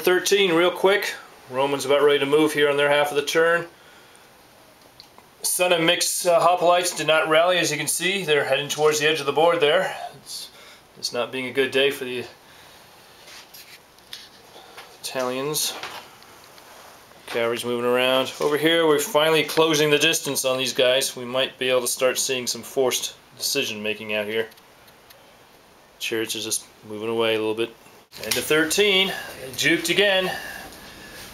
Turn 13, real quick. Romans about ready to move here on their half of the turn. Son of Mick's hoplites did not rally, as you can see. They're heading towards the edge of the board there. It's not being a good day for the Italians. Cavalry's moving around. Over here, we're finally closing the distance on these guys. We might be able to start seeing some forced decision making out here. Chariots are just moving away a little bit. End of 13. They juked again.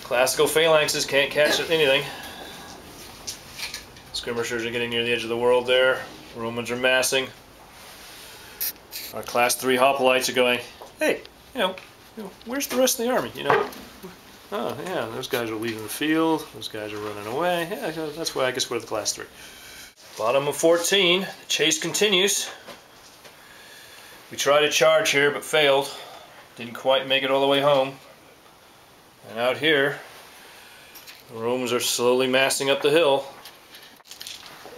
Classical phalanxes can't catch anything. Skirmishers are getting near the edge of the world there. Romans are massing. Our class 3 hoplites are going, hey, you know, where's the rest of the army? You know, oh yeah, those guys are leaving the field. Those guys are running away. Yeah, that's why I guess we're the class 3. Bottom of 14. The chase continues. We tried to charge here, but failed. Didn't quite make it all the way home. And out here, the Romans are slowly massing up the hill.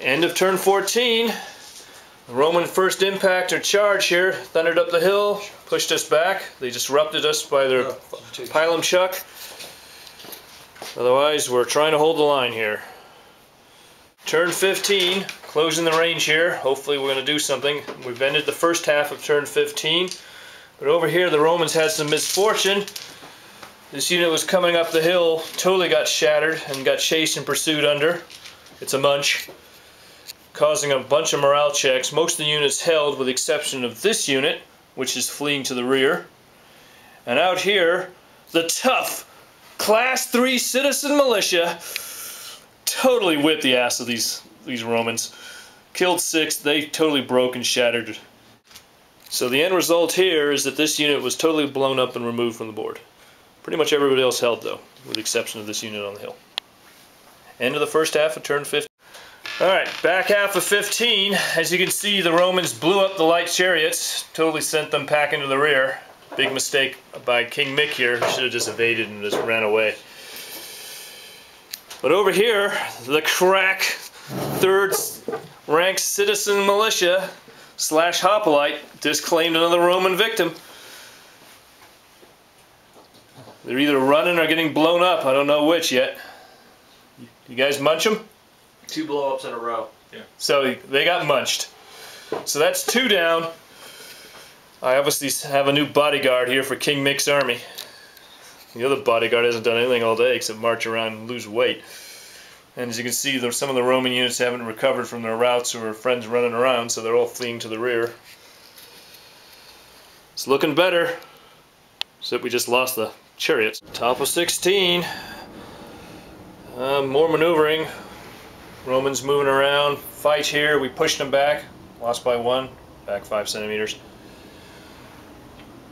End of turn 14. The Roman first impact or charge here thundered up the hill, pushed us back. They disrupted us by their pylon chuck. Otherwise, we're trying to hold the line here. Turn 15, closing the range here. Hopefully we're going to do something. We've ended the first half of turn 15. But over here the Romans had some misfortune. This unit was coming up the hill, totally got shattered and got chased and pursued under. It's a munch, causing a bunch of morale checks. Most of the units held with the exception of this unit, which is fleeing to the rear. And out here, the tough class 3 citizen militia totally whipped the ass of these Romans. Killed 6, they totally broke and shattered. So the end result here is that this unit was totally blown up and removed from the board. Pretty much everybody else held though, with the exception of this unit on the hill. End of the first half of turn 15. Alright, back half of 15. As you can see, the Romans blew up the light chariots, totally sent them packing to the rear. Big mistake by King Mick here. He should have just evaded and just ran away. But over here, the crack 3rd rank citizen militia / hoplite just claimed another Roman victim. They're either running or getting blown up. I don't know which yet. You guys munch them? 2 blow-ups in a row. Yeah. So they got munched. So that's 2 down. I obviously have a new bodyguard here for King Mick's army. The other bodyguard hasn't done anything all day except march around and lose weight. And as you can see, some of the Roman units haven't recovered from their routes or friends running around, so they're all fleeing to the rear. It's looking better, except we just lost the chariots. Top of 16. More maneuvering. Romans moving around. Fight here. We pushed them back. Lost by 1. Back 5 centimeters.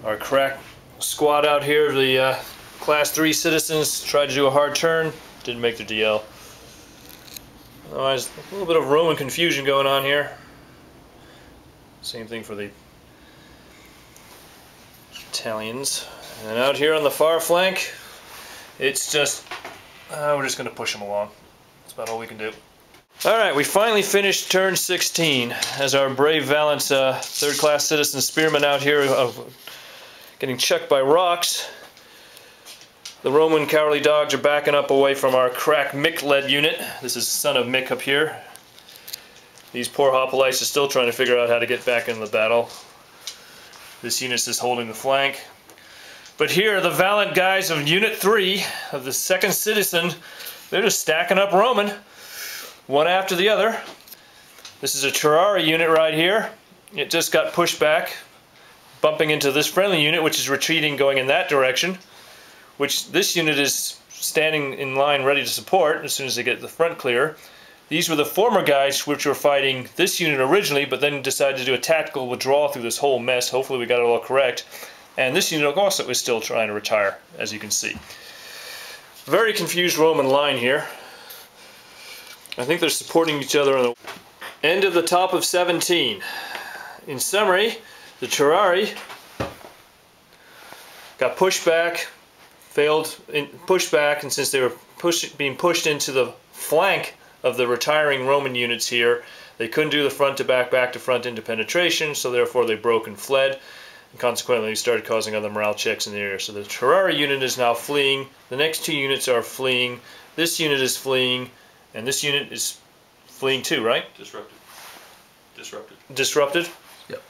Our crack squad out here, the class 3 citizens, tried to do a hard turn. Didn't make their DL. Otherwise, a little bit of Roman confusion going on here. Same thing for the Italians. And out here on the far flank, it's just, we're just going to push them along. That's about all we can do. Alright, we finally finished turn 16 as our brave, valiant 3rd class citizen spearmen out here getting chucked by rocks. The Roman cowardly dogs are backing up away from our crack Mick-led unit. This is son of Mick up here. These poor hoplites are still trying to figure out how to get back into the battle. This unit's just holding the flank. But here, the valiant guys of Unit 3 of the 2nd Citizen, they're just stacking up Roman, one after the other. This is a Terrari unit right here. It just got pushed back, bumping into this friendly unit, which is retreating, going in that direction. Which this unit is standing in line ready to support as soon as they get the front clear. These were the former guys which were fighting this unit originally, but then decided to do a tactical withdrawal through this whole mess. Hopefully we got it all correct. And this unit also is still trying to retire, as you can see. Very confused Roman line here. I think they're supporting each other on the end of the top of 17. In summary, the Terrari got pushed back, pushed back, and since they were being pushed into the flank of the retiring Roman units here, they couldn't do the front to back to front into penetration, so therefore they broke and fled. Consequently, we started causing other morale checks in the area. So the Terrari unit is now fleeing. The next two units are fleeing. This unit is fleeing, and this unit is fleeing too, right? Disrupted. Disrupted. Disrupted? Yep.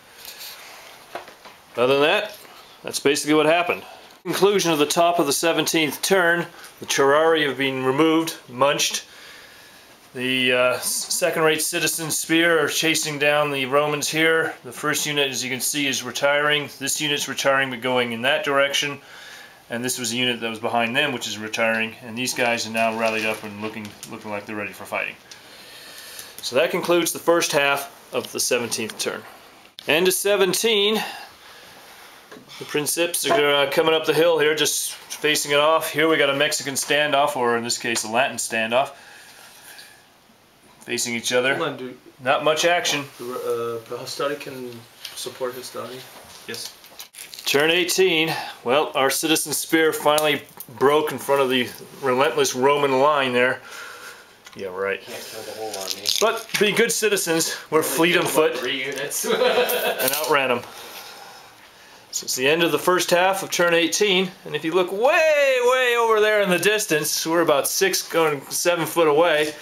Other than that, that's basically what happened. Conclusion of the top of the 17th turn, the Terrari have been removed, munched. The second-rate citizen spear are chasing down the Romans here. The first unit, as you can see, is retiring. This unit's retiring but going in that direction. And this was a unit that was behind them, which is retiring. And these guys are now rallied up and looking like they're ready for fighting. So that concludes the first half of the 17th turn. End of 17. The Princeps are coming up the hill here, just facing it off. Here we got a Mexican standoff, or in this case a Latin standoff. Facing each other. Not much action. The Hastari can support Hastari. Yes. Turn 18. Well, our citizen spear finally broke in front of the relentless Roman line there. Yeah, right. Can't kill the whole army. But be good citizens. We're fleet on foot. 3 units. And outran them. So it's the end of the first half of turn 18. And if you look way over there in the distance, we're about 7 foot away.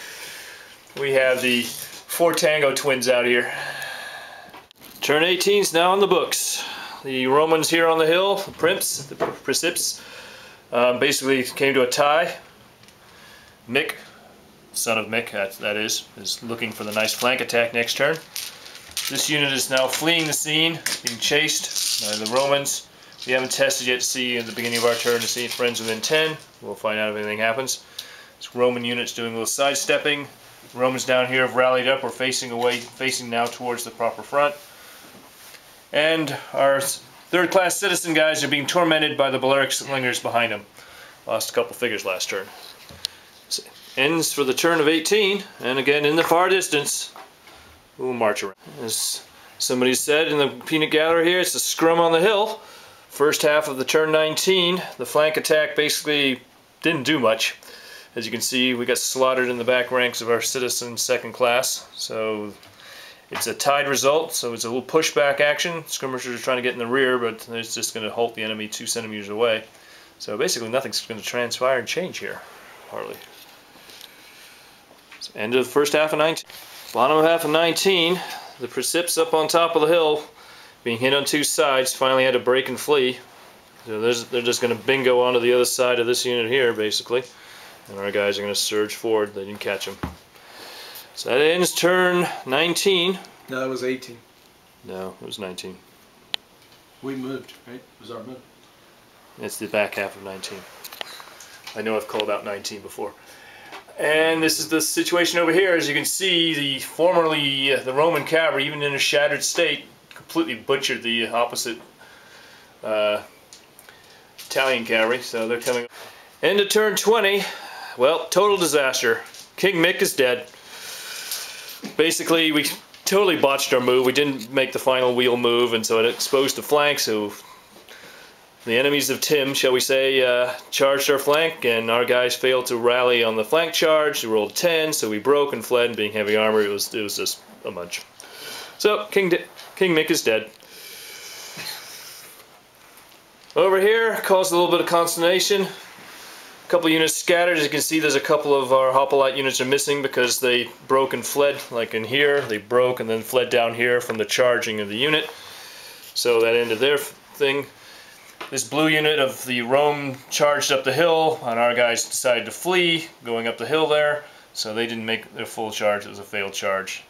We have the 4 Tango twins out here. Turn 18 is now in the books. The Romans here on the hill, the Princeps, basically came to a tie. Mick, son of Mick, that is looking for the nice flank attack next turn. This unit is now fleeing the scene, being chased by the Romans. We haven't tested yet to see in the beginning of our turn to see friends within 10. We'll find out if anything happens. This Roman unit's doing a little sidestepping. The Romans down here have rallied up. We're facing now towards the proper front. And our third-class citizen guys are being tormented by the Balearic slingers behind them. Lost a couple figures last turn. So ends for the turn of 18, and again in the far distance, we'll march around. As somebody said in the peanut gallery here, it's a scrum on the hill. First half of the turn 19, the flank attack basically didn't do much. As you can see, we got slaughtered in the back ranks of our citizen second class. So it's a tied result, so it's a little pushback action. Skirmishers are trying to get in the rear, but it's just going to halt the enemy 2 centimeters away. So basically nothing's going to transpire and change here, hardly. So end of the first half of 19. Bottom half of 19, the Princeps up on top of the hill, being hit on 2 sides, finally had to break and flee. So they're just going to bingo onto the other side of this unit here, basically. And our guys are going to surge forward. They didn't catch them. So that ends turn 19. No, that was 18. No, it was 19. We moved, right? It was our move. It's the back half of 19. I know I've called out 19 before. And this is the situation over here. As you can see, the Roman cavalry, even in a shattered state, completely butchered the opposite Italian cavalry. So they're coming. End of turn 20. Well, total disaster. King Mick is dead. Basically, we totally botched our move. We didn't make the final wheel move, and so it exposed the flank. So the enemies of Tim, shall we say, charged our flank, and our guys failed to rally on the flank charge. We rolled 10, so we broke and fled, and being heavy armor, it was just a munch. So King Mick is dead. Over here, caused a little bit of consternation. A couple units scattered. As you can see, there's a couple of our hoplite units are missing because they broke and fled. Like in here, they broke and then fled down here from the charging of the unit. So that ended their thing. This blue unit of the Rome charged up the hill, and our guys decided to flee, going up the hill there. So they didn't make their full charge. It was a failed charge.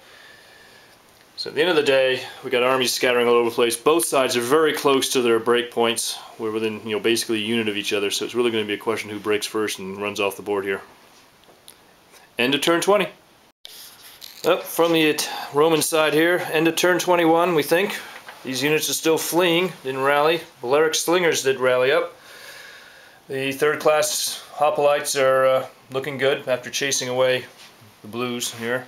So at the end of the day, we got armies scattering all over the place. Both sides are very close to their break points. We're within, basically a unit of each other. So it's really going to be a question who breaks first and runs off the board here. End of turn 20. Up from the Roman side here, end of turn 21, we think. These units are still fleeing, didn't rally. Balearic slingers did rally up. The third class hoplites are looking good after chasing away the blues here.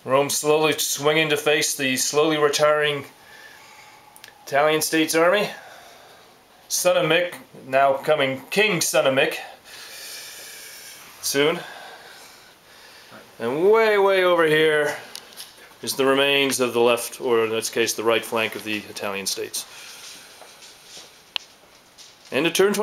Rome slowly swinging to face the slowly retiring Italian States Army. Son of Mick, now coming King Son of Mick, soon. And way over here is the remains of the left, or in this case the right flank of the Italian states. End of turn 20.